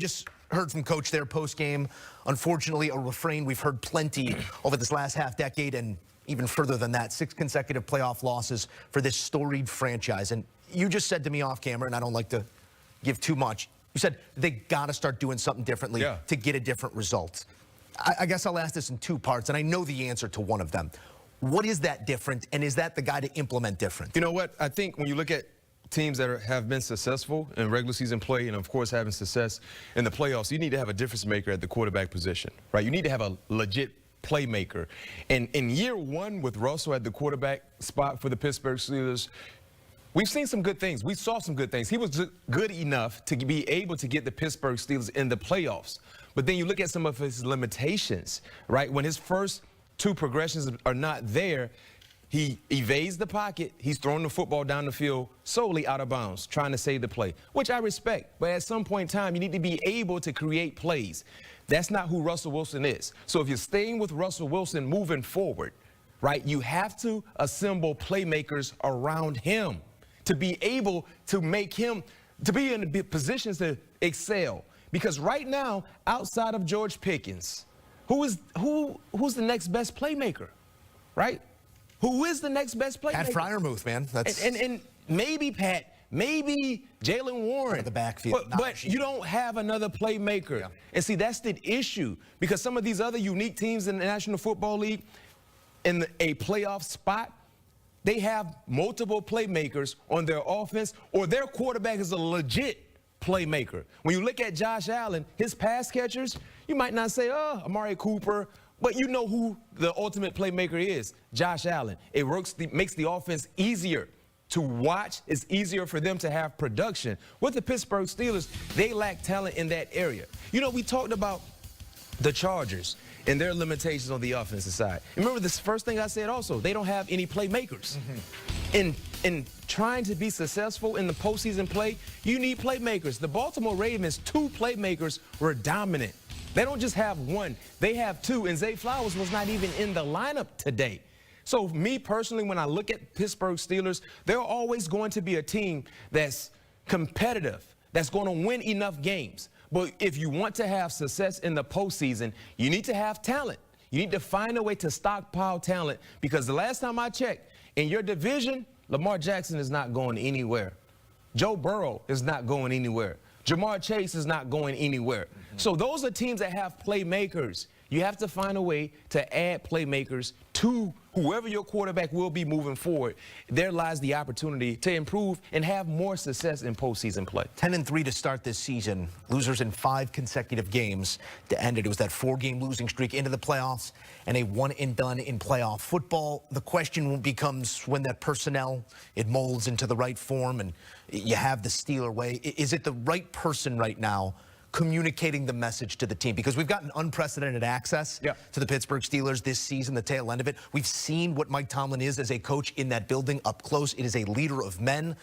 just heard from Coach there post-game. Unfortunately, a refrain we've heard plenty over this last half-decade and even further than that, 6 consecutive playoff losses for this storied franchise. And you just said to me off camera, and I don't like to give too much, you said they got to start doing something differently to get a different result. I guess I'll ask this in 2 parts, and I know the answer to one of them. What is that different, and is that the guy to implement different? You know what? I think when you look at teams that have been successful in regular season play and, of course, having success in the playoffs, you need to have a difference maker at the quarterback position, right? You need to have a legit playmaker. And in year 1 with Russell at the quarterback spot for the Pittsburgh Steelers, we've seen some good things. We saw some good things. He was good enough to be able to get the Pittsburgh Steelers in the playoffs. But then you look at some of his limitations, right? When his first 2 progressions are not there, he evades the pocket. He's throwing the football down the field solely out of bounds, trying to save the play, which I respect. But at some point in time, you need to be able to create plays. That's not who Russell Wilson is. So if you're staying with Russell Wilson moving forward, right, you have to assemble playmakers around him to be able to make him, to be in positions to excel. Because right now, outside of George Pickens, who's the next best playmaker, right? Who is the next best playmaker? Pat Freiermuth, man. That's and maybe Pat, maybe Jalen Warren. The backfield. But you don't have another playmaker. Yeah. And see, that's the issue. Because some of these other unique teams in the National Football League, in a playoff spot, they have multiple playmakers on their offense, or their quarterback is a legit playmaker. When you look at Josh Allen, his pass catchers, you might not say, oh, Amari Cooper, but you know who the ultimate playmaker is, Josh Allen. It makes the offense easier to watch. It's easier for them to have production. With the Pittsburgh Steelers, they lack talent in that area. You know, we talked about the Chargers and their limitations on the offensive side. Remember this first thing I said also, they don't have any playmakers. In trying to be successful in the postseason play, you need playmakers. The Baltimore Ravens, 2 playmakers were dominant. They don't just have 1, they have 2, and Zay Flowers was not even in the lineup today. So me personally, when I look at Pittsburgh Steelers, they're always going to be a team that's competitive, that's going to win enough games. But if you want to have success in the postseason, you need to have talent. You need to find a way to stockpile talent, because the last time I checked, in your division, Lamar Jackson is not going anywhere. Joe Burrow is not going anywhere. Jamar Chase is not going anywhere. So those are teams that have playmakers. You have to find a way to add playmakers to whoever your quarterback will be moving forward. There lies the opportunity to improve and have more success in postseason play. 10-3 to start this season. Losers in 5 consecutive games to end it. It was that 4-game losing streak into the playoffs and a one-and-done in playoff football. The question becomes when that personnel, it molds into the right form and you have the Steeler way. Is it the right person right now communicating the message to the team? Because we've gotten unprecedented access to the Pittsburgh Steelers this season, the tail end of it. We've seen what Mike Tomlin is as a coach in that building up close. It is a leader of men.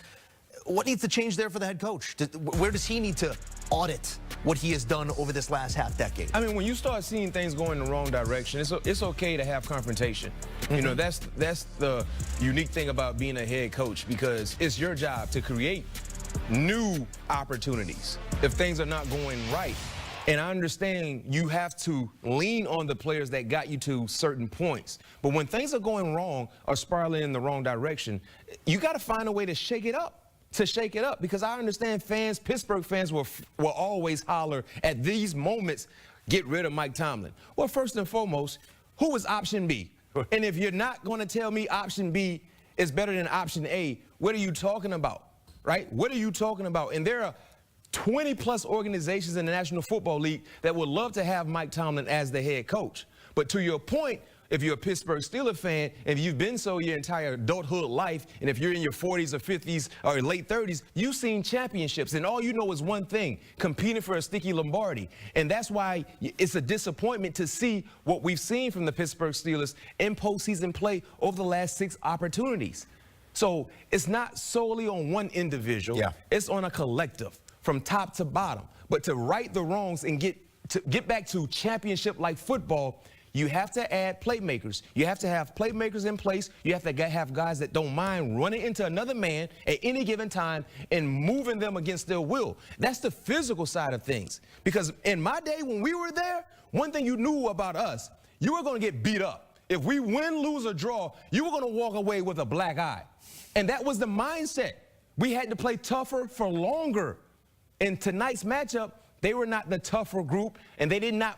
What needs to change there for the head coach? Where does he need to audit what he has done over this last half-decade? I mean, when you start seeing things going in the wrong direction, it's okay to have confrontation. You know, that's the unique thing about being a head coach, because it's your job to create new opportunities if things are not going right. And I understand you have to lean on the players that got you to certain points. But when things are going wrong or spiraling in the wrong direction, you got to find a way to shake it up. Because I understand fans, Pittsburgh fans will always holler at these moments, get rid of Mike Tomlin. Well, first and foremost, who is option B? And if you're not going to tell me option B is better than option A, what are you talking about? Right? What are you talking about? And there are 20-plus organizations in the National Football League that would love to have Mike Tomlin as the head coach. But to your point, if you're a Pittsburgh Steelers fan, if you've been so your entire adulthood life, and if you're in your 40s or 50s or late 30s, you've seen championships, and all you know is one thing, competing for a sticky Lombardi. And that's why it's a disappointment to see what we've seen from the Pittsburgh Steelers in postseason play over the last 6 opportunities. So it's not solely on one individual. It's on a collective from top to bottom. But to right the wrongs and get back to championship-like football, you have to add playmakers. You have to have playmakers in place. You have to have guys that don't mind running into another man at any given time and moving them against their will. That's the physical side of things. Because in my day when we were there, one thing you knew about us, you were going to get beat up. If we win, lose, or draw, you were going to walk away with a black eye. And that was the mindset. We had to play tougher for longer. In tonight's matchup, they were not the tougher group, and they did not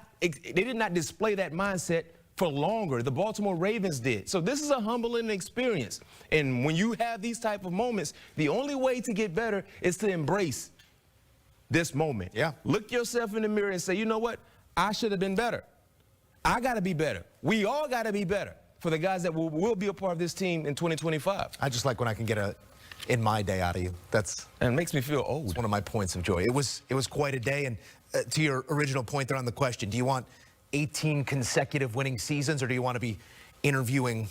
display that mindset for longer. The Baltimore Ravens did. So this is a humbling experience. And when you have these type of moments, the only way to get better is to embrace this moment. Yeah. Look yourself in the mirror and say, you know what? I should have been better. I got to be better. We all got to be better for the guys that will be a part of this team in 2025. I just like when I can get a "in my day" out of you. And it makes me feel old. It's one of my points of joy. It was quite a day. And to your original point there on the question, do you want 18 consecutive winning seasons, or do you want to be interviewing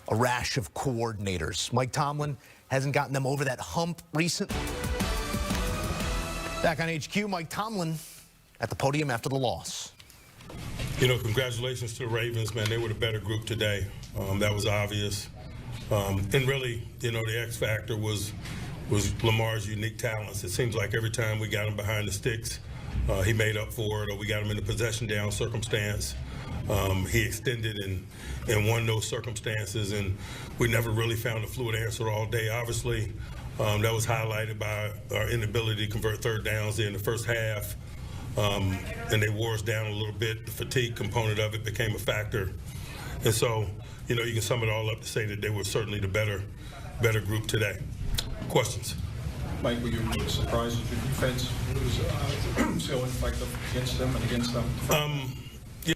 a rash of coordinators? Mike Tomlin hasn't gotten them over that hump recently. Back on HQ, Mike Tomlin at the podium after the loss. You know, congratulations to the Ravens, man. They were the better group today. That was obvious. And really, you know, the X factor was Lamar's unique talents. It seems like every time we got him behind the sticks, he made up for it, or we got him in a possession down circumstance. He extended and won those circumstances, and we never really found a fluid answer all day. Obviously, that was highlighted by our inability to convert third downs in the first half. And they wore us down a little bit. The fatigue component of it became a factor. And so, you know, you can sum it all up to say that they were certainly the better group today. Questions? Mike, were you surprised that your defense was so effective against them and against them? Yeah.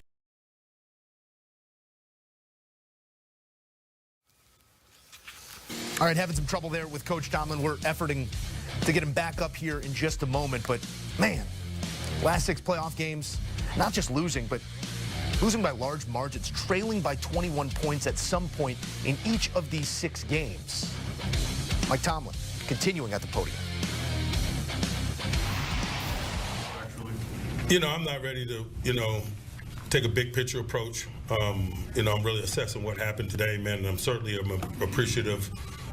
All right, having some trouble there with Coach Tomlin. We're efforting to get him back up here in just a moment. But, man, last 6 playoff games, not just losing, but losing by large margins, trailing by 21 points at some point in each of these 6 games. Mike Tomlin continuing at the podium. You know, I'm not ready to, you know, take a big picture approach. You know, I'm really assessing what happened today, man, and I'm certainly appreciative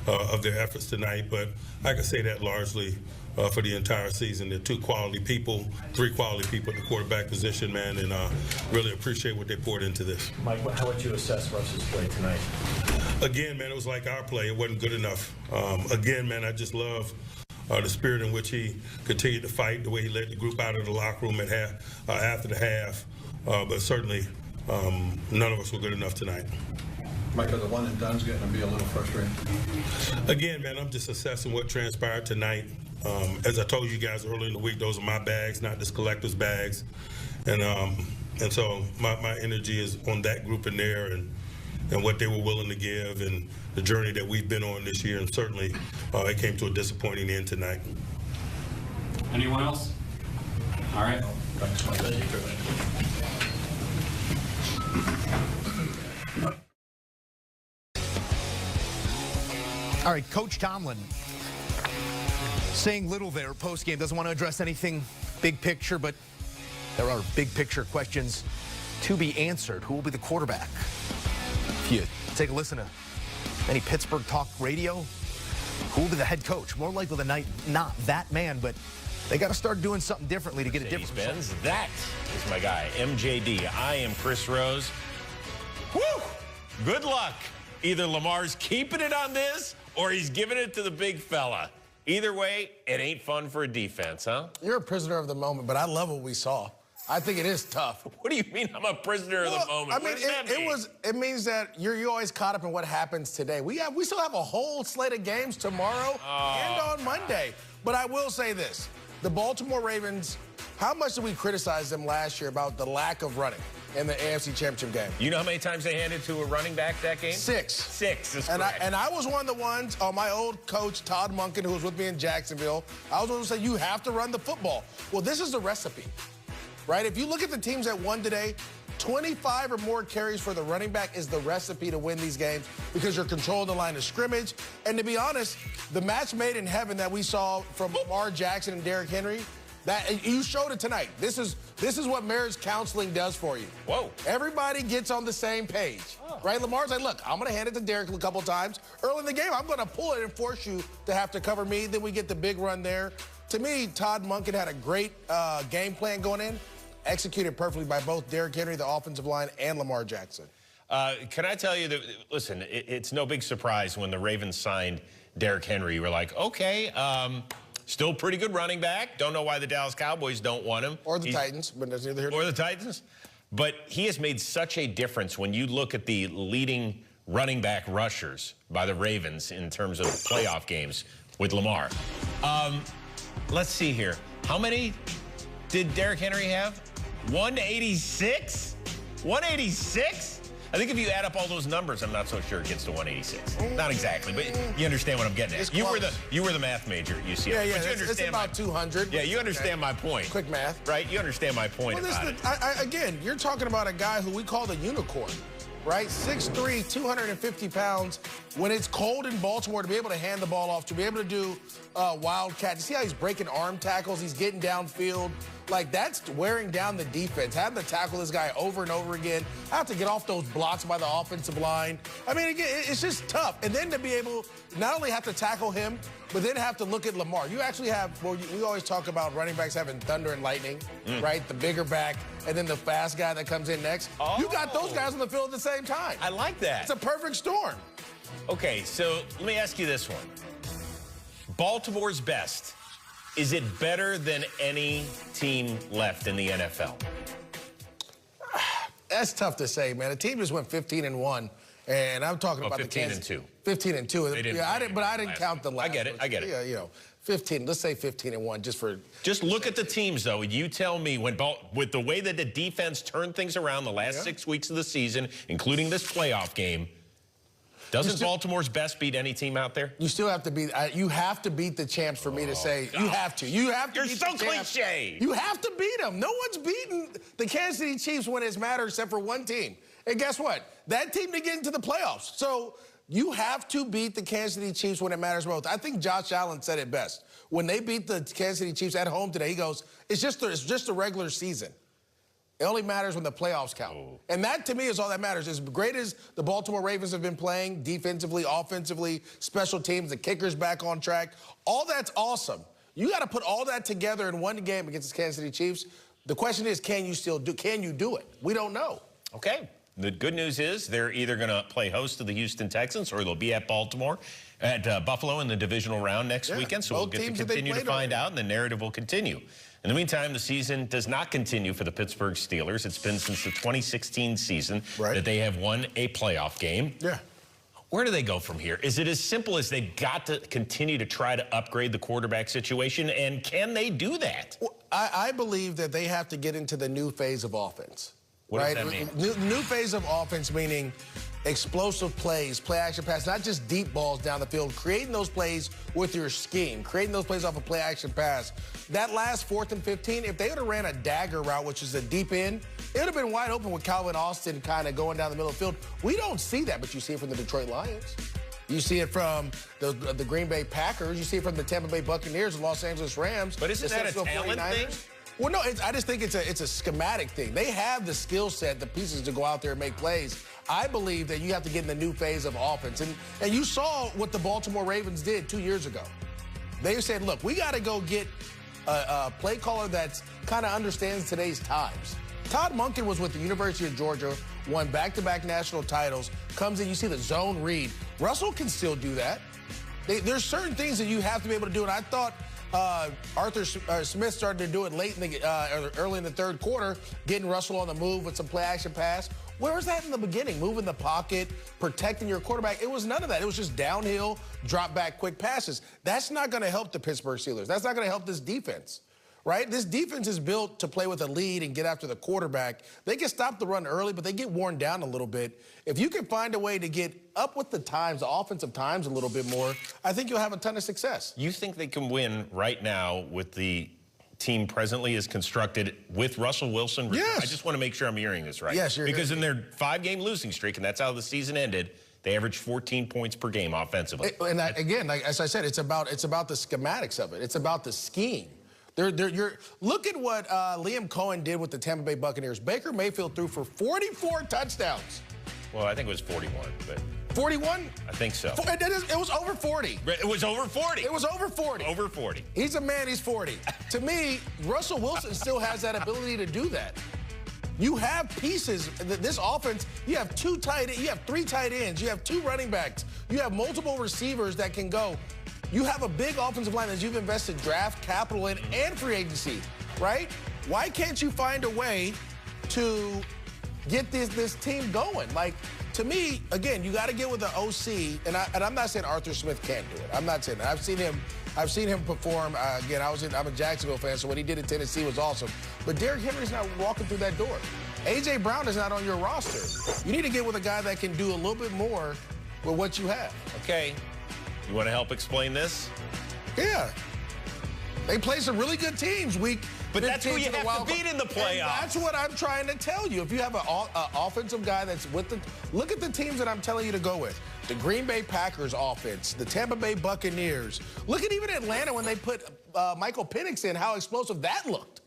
of their efforts tonight, but I can say that largely for the entire season. They're 2 quality people, 3 quality people at the quarterback position, man, and really appreciate what they poured into this. Mike, how would you assess Russ's play tonight? Again, man, it was like our play. It wasn't good enough. Again, man, I just love the spirit in which he continued to fight, the way he led the group out of the locker room at after the half. But certainly, none of us were good enough tonight. Mike, are the one and done's getting to be a little frustrating? Again, man, I'm just assessing what transpired tonight. As I told you guys earlier in the week, those are my bags, not just collectors' bags. And so my energy is on that group in there and what they were willing to give and the journey that we've been on this year. And certainly it came to a disappointing end tonight. Anyone else? All right. Thanks, Mike. All right, Coach Tomlin saying little there post-game. Doesn't want to address anything big picture, but there are big picture questions to be answered. Who will be the quarterback? If you take a listen to any Pittsburgh talk radio, who will be the head coach? More likely than not that man, but they got to start doing something differently to get a different result. That is my guy, MJD. I am Chris Rose. Woo! Good luck. Either Lamar's keeping it on this or he's giving it to the big fella. Either way, it ain't fun for a defense, huh? You're a prisoner of the moment, but I love what we saw. I think it is tough. What do you mean I'm a prisoner of the moment? I mean, it means that you're always caught up in what happens today. We still have a whole slate of games tomorrow and on Monday. But I will say this. The Baltimore Ravens, how much did we criticize them last year about the lack of running in the AFC Championship game? You know how many times they handed to a running back that game? 6. 6 is and correct. I was one of the ones, my old coach, Todd Monken, who was with me in Jacksonville, I was one who said, you have to run the football. Well, this is the recipe, right? If you look at the teams that won today, 25 or more carries for the running back is the recipe to win these games because you're controlling the line of scrimmage. And to be honest, the match made in heaven that we saw from Lamar Jackson and Derrick Henry, That you showed it tonight. This is what marriage counseling does for you. Whoa. Everybody gets on the same page, right? Lamar's like, look, I'm going to hand it to Derek a couple times. Early in the game, I'm going to pull it and force you to have to cover me. Then we get the big run there. To me, Todd Monken had a great game plan going in, executed perfectly by both Derrick Henry, the offensive line, and Lamar Jackson. Can I tell you that, listen, it's no big surprise when the Ravens signed Derrick Henry. You were like, okay, still pretty good running back. Don't know why the Dallas Cowboys don't want him. Or the Titans, but there's neither here nor there. Or the Titans. But he has made such a difference when you look at the leading running back rushers by the Ravens in terms of playoff games with Lamar. Let's see here. How many did Derrick Henry have? 186? 186? I think if you add up all those numbers, I'm not so sure it gets to 186. Not exactly, but you understand what I'm getting at. You were the math major at UCLA. Yeah, but you understand it's about 200. Yeah, you understand my point. Quick math. Right? You understand my point about it. Again, you're talking about a guy who we call the unicorn, right? 6'3", 250 pounds. When it's cold in Baltimore, to be able to hand the ball off, to be able to do wildcat. You see how he's breaking arm tackles? He's getting downfield. Like, that's wearing down the defense. Having to tackle this guy over and over again. Have to get off those blocks by the offensive line. I mean, again, it's just tough. And then to be able not only have to tackle him, but then have to look at Lamar. You actually have, well, we always talk about running backs having thunder and lightning, right? The bigger back, and then the fast guy that comes in next. Oh. You got those guys on the field at the same time. I like that. It's a perfect storm. Okay, so let me ask you this one. Baltimore's best. Is it better than any team left in the NFL? That's tough to say, man. The team just went 15-1, and I'm talking about 15-2. 15-2. Yeah, I didn't count the last. I get it. Yeah, 15. Let's say 15-1, just for. Just look at the teams, though. You tell me with the way that the defense turned things around the last 6 weeks of the season, including this playoff game. Doesn't Baltimore's best beat any team out there? You still have to beat. You have to beat the champs for me to say. God. You have to. You have to. You're so cliche. You have to beat them. No one's beaten the Kansas City Chiefs when it's mattered except for one team. And guess what? That team didn't get into the playoffs. So you have to beat the Kansas City Chiefs when it matters most. I think Josh Allen said it best. When they beat the Kansas City Chiefs at home today, he goes, "It's just a regular season. It only matters when the playoffs count." Oh. And that, to me, is all that matters. As great as the Baltimore Ravens have been playing, defensively, offensively, special teams, the kicker's back on track, all that's awesome. You got to put all that together in one game against the Kansas City Chiefs. The question is, can you do it? We don't know. Okay. The good news is they're either going to play host to the Houston Texans or they'll be at Buffalo in the divisional round next weekend. So we'll get to continue to find out, and the narrative will continue. In the meantime, the season does not continue for the Pittsburgh Steelers. It's been since the 2016 season that they have won a playoff game. Yeah. Where do they go from here? Is it as simple as they've got to continue to try to upgrade the quarterback situation, and can they do that? Well, I believe that they have to get into the new phase of offense. What does that mean? New phase of offense, meaning explosive plays, play action pass, not just deep balls down the field, creating those plays with your scheme, creating those plays off a play action pass. That last 4th and 15, if they would have ran a dagger route, which is a deep end, it would have been wide open with Calvin Austin kind of going down the middle of the field. We don't see that, but you see it from the Detroit Lions. You see it from the Green Bay Packers. You see it from the Tampa Bay Buccaneers and Los Angeles Rams. But isn't that a talent thing? Well, no, I just think it's a schematic thing. They have the skill set, the pieces to go out there and make plays. I believe that you have to get in the new phase of offense. And you saw what the Baltimore Ravens did 2 years ago. They said, look, we got to go get a play caller that kind of understands today's times. Todd Monken was with the University of Georgia, won back-to-back national titles, comes in, you see the zone read. Russell can still do that. There's certain things that you have to be able to do, and I thought Arthur Smith started to do it early in the third quarter, getting Russell on the move with some play-action pass. Where was that in the beginning? Moving the pocket, protecting your quarterback. It was none of that. It was just downhill, drop-back, quick passes. That's not going to help the Pittsburgh Steelers. That's not going to help this defense, right? This defense is built to play with a lead and get after the quarterback. They can stop the run early, but they get worn down a little bit. If you can find a way to get up with the times, the offensive times a little bit more, I think you'll have a ton of success. You think they can win right now with the team presently is constructed with Russell Wilson? Yes. I just want to make sure I'm hearing this right. Yes, because in their 5-game losing streak, and that's how the season ended, they averaged 14 points per game offensively. And again, as I said, it's about the schematics of it. It's about the scheme. Look at what Liam Cohen did with the Tampa Bay Buccaneers. Baker Mayfield threw for 44 touchdowns. Well, I think it was 41, but 41? I think so. It was over 40. It was over 40. It was over 40. Over 40. He's a man, he's 40. To me, Russell Wilson still has that ability to do that. You have pieces. This offense, you have you have 3 tight ends, you have 2 running backs, you have multiple receivers that can go. You have a big offensive line that you've invested draft capital in and free agency, right? Why can't you find a way to get this team going? Like, to me, again, you got to get with the OC, and I'm not saying Arthur Smith can't do it. I'm not saying that. I've seen him perform. Again, I'm a Jacksonville fan, so what he did in Tennessee was awesome. But Derrick Henry's not walking through that door. A.J. Brown is not on your roster. You need to get with a guy that can do a little bit more with what you have. Okay. You want to help explain this? Yeah. They play some really good teams. But that's who you have to beat in the playoffs. And that's what I'm trying to tell you. If you have an offensive guy that's with the... Look at the teams that I'm telling you to go with. The Green Bay Packers offense, the Tampa Bay Buccaneers. Look at even Atlanta when they put Michael Penix in, how explosive that looked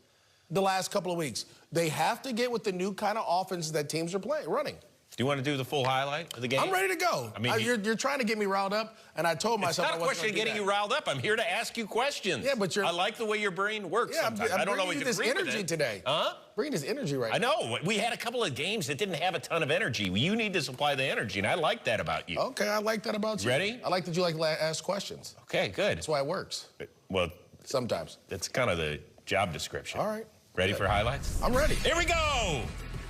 the last couple of weeks. They have to get with the new kind of offense that teams are running. Do you want to do the full highlight of the game? I'm ready to go. I mean, you're trying to get me riled up, and I told myself I wasn't going to do that. It's not a question of getting you riled up. I'm here to ask you questions. Yeah, but I like the way your brain works sometimes. I don't know what you this energy today. Huh? Bringing this energy right now. I know. We had a couple of games that didn't have a ton of energy. You need to supply the energy, and I like that about you. Okay, I like that about you. Ready? I like that you like to ask questions. Okay, good. That's why it works. Well, sometimes. That's kind of the job description. All right. Ready for highlights? I'm ready. Here we go.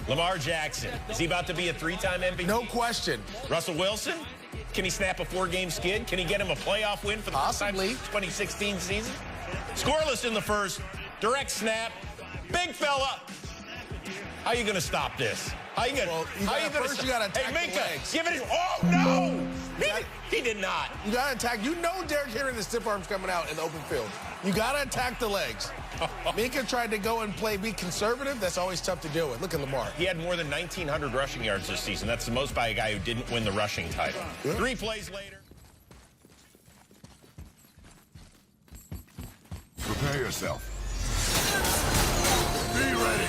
Lamar Jackson. Is he about to be a 3-time MVP? No question. Russell Wilson? Can he snap a 4-game skid? Can he get him a playoff win for the first time since 2016 season? Scoreless in the first. Direct snap. Big fella. How are you going to stop this? How are you going to first you got to attack Minka, the legs. give it. Oh, no. He did not. You got to attack. You know Derrick Henry, the stiff arm's coming out in the open field. You got to attack the legs. Minka tried to go and be conservative. That's always tough to deal with. Look at Lamar. He had more than 1,900 rushing yards this season. That's the most by a guy who didn't win the rushing title. Yeah. 3 plays later. Prepare yourself. Be ready.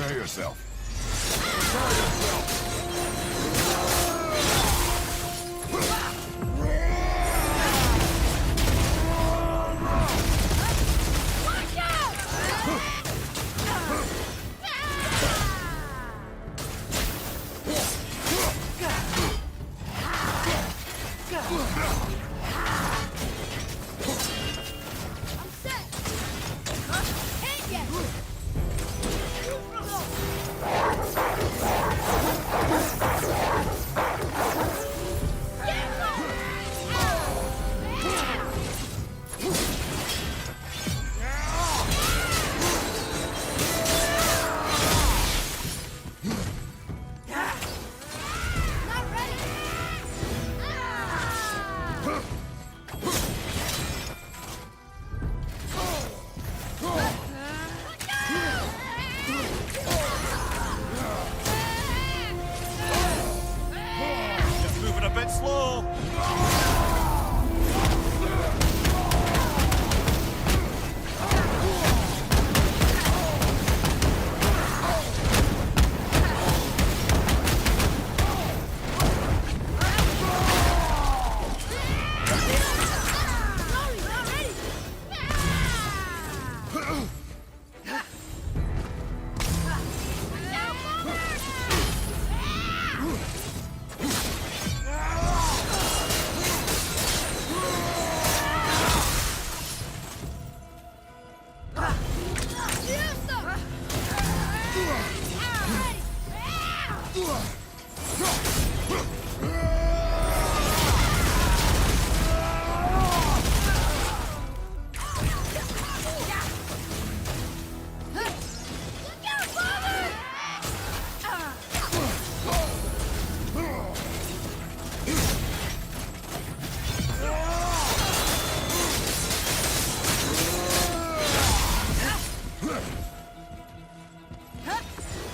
Prepare yourself. Prepare yourself.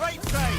Right side.